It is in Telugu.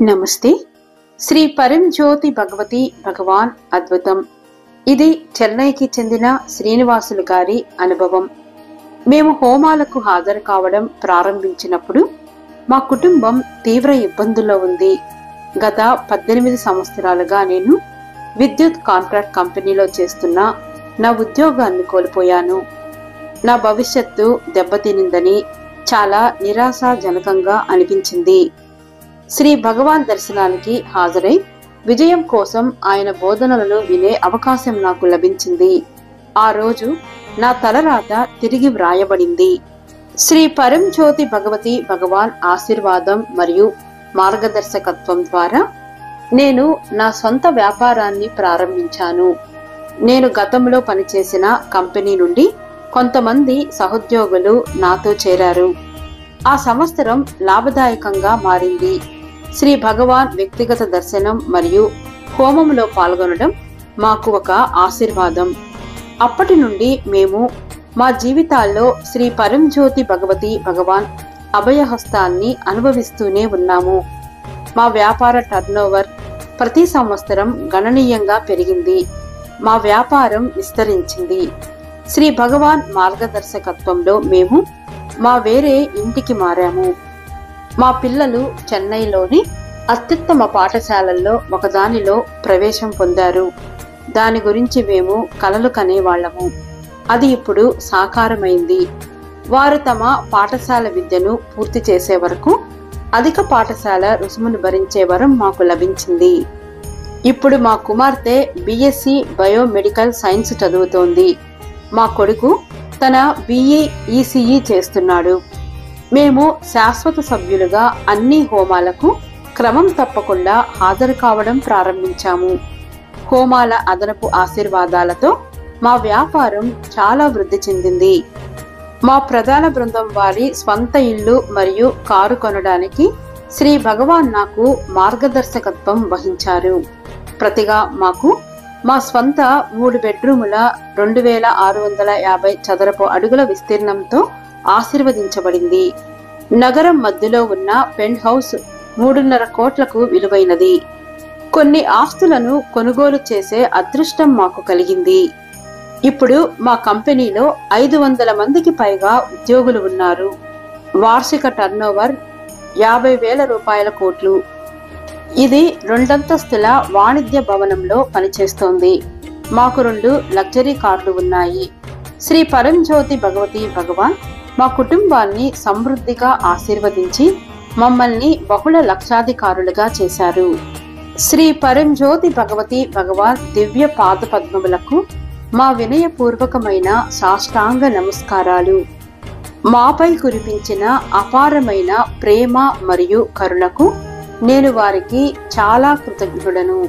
నమస్తే. శ్రీ పరంజ్యోతి భగవతి భగవాన్ అద్భుతం. ఇది చెన్నైకి చెందిన శ్రీనివాసులు గారి అనుభవం. మేము హోమాలకు హాజరు కావడం ప్రారంభించినప్పుడు మా కుటుంబం తీవ్ర ఇబ్బందుల్లో ఉంది. గత 18 సంవత్సరాలుగా నేను విద్యుత్ కాంట్రాక్ట్ కంపెనీలో చేస్తున్న నా ఉద్యోగాన్ని కోల్పోయాను. నా భవిష్యత్తు దెబ్బతినిందని చాలా నిరాశాజనకంగా అనిపించింది. శ్రీ భగవాన్ దర్శనానికి హాజరై విజయం కోసం ఆయన బోధనలను వినే అవకాశం నాకు లభించింది. ఆ రోజు నా తలరాత తిరిగి వ్రాయబడింది. శ్రీ పరంజ్యోతి భగవతి భగవాన్ ఆశీర్వాదం మరియు మార్గదర్శకత్వం ద్వారా నేను నా సొంత వ్యాపారాన్ని ప్రారంభించాను. నేను గతంలో పనిచేసిన కంపెనీ నుండి కొంతమంది సహోద్యోగులు నాతో చేరారు. ఆ సంవత్సరం లాభదాయకంగా మారింది. శ్రీ భగవాన్ వ్యక్తిగత దర్శనం మరియు హోమంలో పాల్గొనడం మాకు ఒక ఆశీర్వాదం. అప్పటి నుండి మేము మా జీవితాల్లో శ్రీ పరంజ్యోతి భగవతి భగవాన్ అభయహస్తాన్ని అనుభవిస్తూనే ఉన్నాము. మా వ్యాపార టర్నోవర్ ప్రతి సంవత్సరం గణనీయంగా పెరిగింది. మా వ్యాపారం విస్తరించింది. శ్రీ భగవాన్ మార్గదర్శకత్వంలో మేము మా వేరే ఇంటికి మారాము. మా పిల్లలు చెన్నైలోని అత్యుత్తమ పాఠశాలల్లో ఒకదానిలో ప్రవేశం పొందారు. దాని గురించి మేము కలలు కనేవాళ్లము. అది ఇప్పుడు సాకారమైంది. వారు తమ పాఠశాల విద్యను పూర్తి చేసే వరకు అధిక పాఠశాల రుసుమును భరించే వరం మాకు లభించింది. ఇప్పుడు మా కుమార్తె బిఎస్సి బయోమెడికల్ సైన్స్ చదువుతోంది. మా కొడుకు తన బిఈ ఈసీఈ చేస్తున్నాడు. మేము శాశ్వత సభ్యులుగా అన్ని హోమాలకు క్రమం తప్పకుండా హాజరు కావడం ప్రారంభించాము. హోమాల అదనపు ఆశీర్వాదాలతో మా వ్యాపారం చాలా వృద్ధి చెందింది. మా ప్రధాన బృందం వారి స్వంత ఇల్లు మరియు కారు కొనడానికి శ్రీ భగవాన్ నాకు మార్గదర్శకత్వం వహించారు. ప్రతిగా మాకు మా స్వంత 3 బెడ్రూముల 2650 చదరపు అడుగుల విస్తీర్ణంతో ఆశీర్వదించబడింది. నగరం మధ్యలో ఉన్న పెంట్ హౌస్ 3.5 కోట్లకు విలువైనది. కొన్ని ఆస్తులను కొనుగోలు చేసే అదృష్టం మాకు కలిగింది. ఇప్పుడు మా కంపెనీలో 500 మందికి పైగా ఉద్యోగులు ఉన్నారు. వార్షిక టర్నోవర్ 50,000 రూపాయల కోట్లు. ఇది 2 అంతస్తుల వాణిజ్య భవనంలో పనిచేస్తోంది. మాకు 2 లగ్జరీ కార్లు ఉన్నాయి. శ్రీ పరంజ్యోతి భగవతి భగవాన్ మా కుటుంబాన్ని సమృద్ధిగా ఆశీర్వదించి మమ్మల్ని బహుళ లక్షాధికారులుగా చేశారు. శ్రీ పరంజ్యోతి భగవతి భగవాన్ దివ్య పాద పద్మములకు మా వినయపూర్వకమైన సాష్టాంగ నమస్కారాలు. మాపై కురిపించిన అపారమైన ప్రేమ మరియు కరుణకు నేను వారికి చాలా కృతజ్ఞుడను.